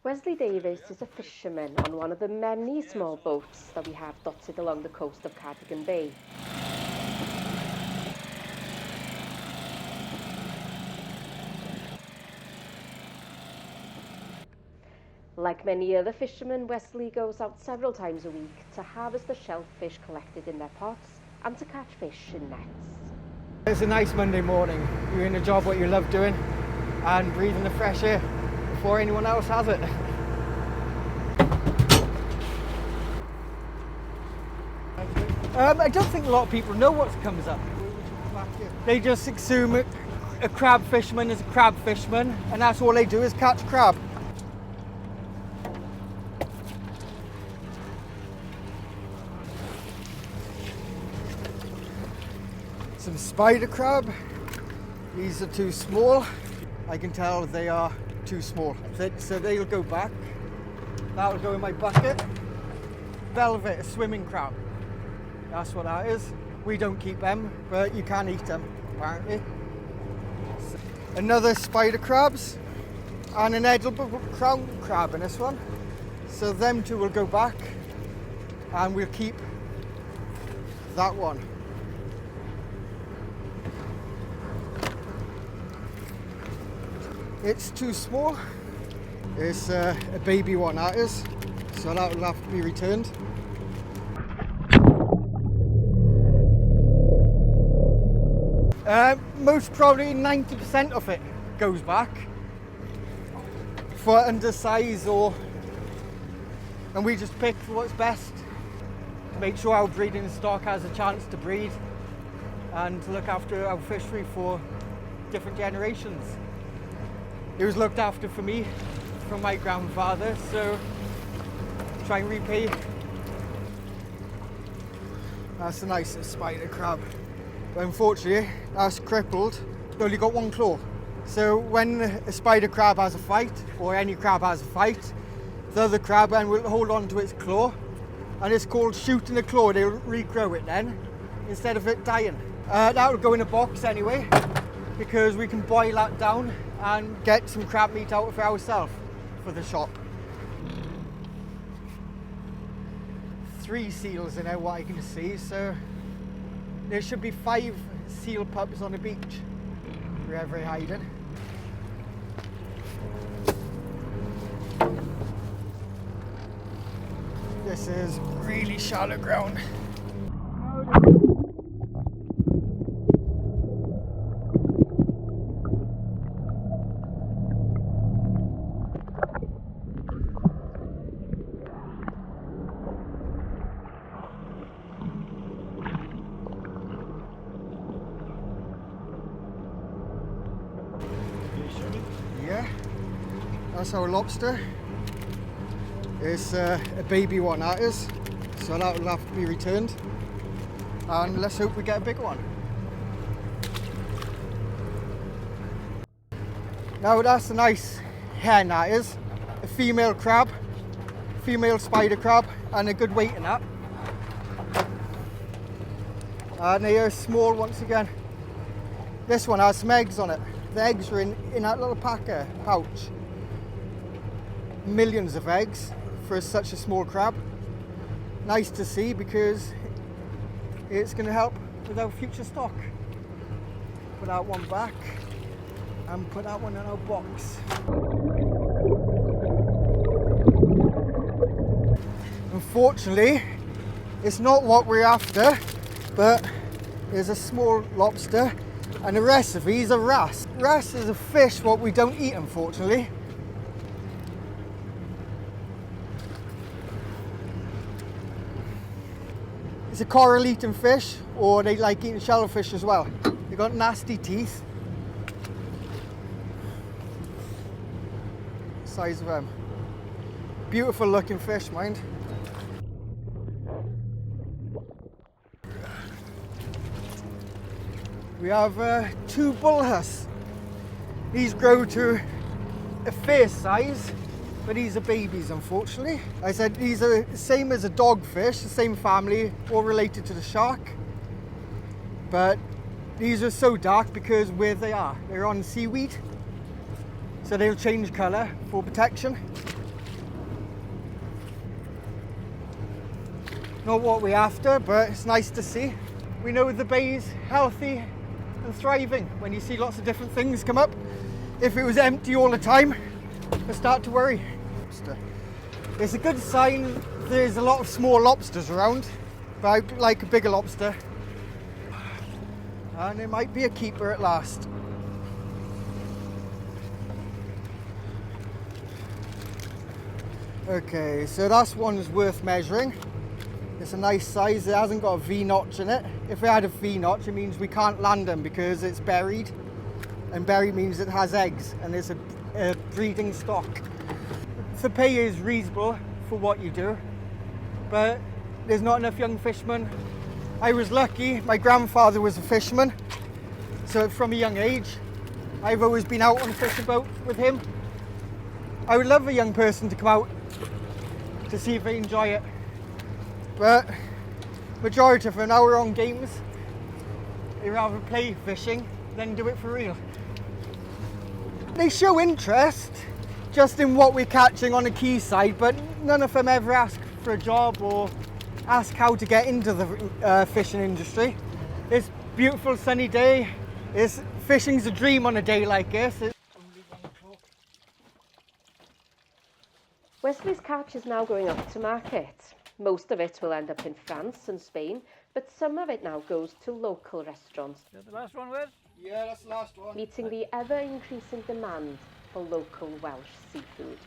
Wesley Davis is a fisherman on one of the many small boats that we have dotted along the coast of Cardigan Bay. Like many other fishermen, Wesley goes out several times a week to harvest the shellfish collected in their pots and to catch fish in nets. It's a nice Monday morning. You're in a job what you love doing and breathing the fresh air before anyone else has it. I don't think a lot of people know what comes up. They just assume a crab fisherman is a crab fisherman and that's all they do is catch crab. Some spider crab. These are too small. I can tell they are too small. So they'll go back. That'll go in my bucket. Velvet, a swimming crab. That's what that is. We don't keep them, but you can eat them, apparently. Another spider crabs and an edible crown crab in this one. So them two will go back and we'll keep that one. It's too small. It's a baby one, that is. So that will have to be returned. Most probably 90% of it goes back for undersize and we just pick what's best to make sure our breeding stock has a chance to breed and to look after our fishery for different generations. It was looked after for me from my grandfather, so try and repay. That's a nice spider crab. But unfortunately, that's crippled. It's only got one claw. So when a spider crab has a fight, or any crab has a fight, the other crab then will hold on to its claw, and it's called shooting the claw. They'll regrow it then, instead of it dying. That will go in a box anyway, because we can boil that down and get some crab meat out for ourselves for the shop. 3 seals in there, what I can see, so there should be 5 seal pups on the beach, wherever they're hiding. This is really shallow ground. Yeah, that's our lobster. It's a baby one, that is. So that will have to be returned. And let's hope we get a big one. Now that's a nice hen, that is. A female crab, female spider crab, and a good weight in that. And they are small once again. This one has some eggs on it. The eggs are in that little packer pouch. Millions of eggs for such a small crab. Nice to see because it's going to help with our future stock. Put that one back and put that one in our box. Unfortunately, it's not what we're after, but there's a small lobster. And the rest of these are wrasse. Wrasse is a fish what we don't eat, unfortunately. It's a coral-eating fish, or they like eating shellfish as well. They've got nasty teeth. Size of them. Beautiful looking fish, mind. We have 2 bullhuss. These grow to a fair size, but these are babies, unfortunately. I said these are the same as a dogfish, the same family, all related to the shark. But These are so dark because where they are, they're on seaweed. So they'll change colour for protection. Not what we're after, but it's nice to see. We know the bay's healthy and thriving when you see lots of different things come up. If it was empty all the time, I start to worry. It's a good sign there's a lot of small lobsters around, but I like a bigger lobster. And it might be a keeper at last. Okay, so that's one's worth measuring. It's a nice size, it hasn't got a V-notch in it. If it had a V-notch, it means we can't land them because it's buried. And buried means it has eggs, and it's a breeding stock. The pay is reasonable for what you do, but there's not enough young fishermen. I was lucky, my grandfather was a fisherman, so from a young age, I've always been out on a fishing boat with him. I would love a young person to come out to see if they enjoy it. But majority of them now are on games. They rather play fishing than do it for real. They show interest just in what we're catching on the quayside, but none of them ever ask for a job or ask how to get into the fishing industry. It's a beautiful sunny day. Fishing's a dream on a day like this. Wesley's catch is now going up to market. Most of it will end up in France and Spain, but some of it now goes to local restaurants. Is that the last one, Wes? Yeah, that's the last one. Meeting the ever-increasing demand for local Welsh seafood.